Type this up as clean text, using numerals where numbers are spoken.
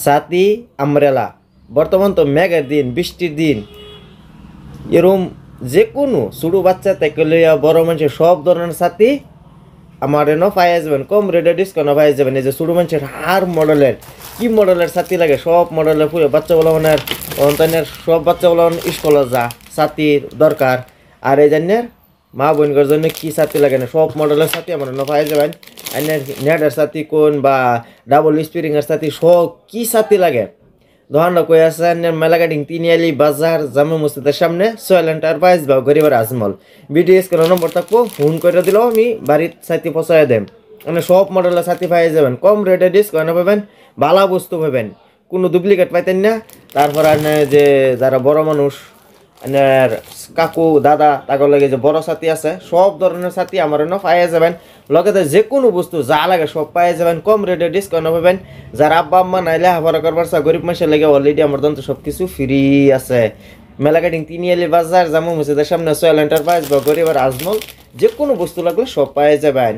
ছাতি আমব্রেলা। বর্তমান তো মেঘের দিন, বৃষ্টির দিন, এরম যে কোনো ছোটো বাচ্চা থেকে লইয়া বড় মানুষের সব ধরনের ছাতি আমার এনে পাইয়া যাবেন, কম রেটে ডিসকাউন্টে পাইয়া যাবেন। এই যে ছোটো মানুষের হার মডেলের কি মডেলের ছাতি লাগে সব মডেলের পুরো বাচ্চাগুলো মানে অন্তানের সব বাচ্চাগুলো স্কুলে যা ছাতির দরকার। আর এই জন্যের মা বোনদের জন্য কি ছাতি লাগে না সব মডেলের ছাতি আমার এনে পাইয়া যাবেন। নেটের ছাতি কোন বা ডাবল স্প্রিংয়ের ছাতি সব কি ছাতি লাগে দোকানটা কই আছে মেলাঘাটিং তিনিয়ালি বাজার জামে মসজিদের সামনে সোয়েল এন্টারপ্রাইজ বা গরিবের আজমল। বিডিএস কোনো নম্বর থাকবো ফোন করে দিলেও আমি বাড়ির ছাতি পৌঁছায় দেম। মানে সব মডেলের ছাতি পাইয়ে যাবেন, কম রেটে ডিসকাউন্ট পাবেন, ভালো বস্তু পাবেন, কোনো ডুপ্লিকেট পাইতেন না। তারপর যে যারা বড় মানুষ আর কাকু দাদা তাদের লাগে যে বড় ছাতি আছে সব ধরনের ছাতি আমার পাইয়ে যাবেন। লগতে যে কোনো বস্তু যা লাগে সব পাইয়ে যাবেন, কম রেটে ডিসকাউন্ট পাবেন। যারা আব্বা আম্মা নাই লেখাপড়া করবার চা গরিব মানুষের লাগে অলরেডি আমার দন্ত সব কিছু ফ্রি আছে। মেলাঘাটিং তিনিয়ালি বাজার জামু মসজিদের সামনে সোয়েল এন্টারপ্রাইজ বা গরিবের আজমল। যে কোনো বস্তু লাগলে সব পাইয়ে যাবেন।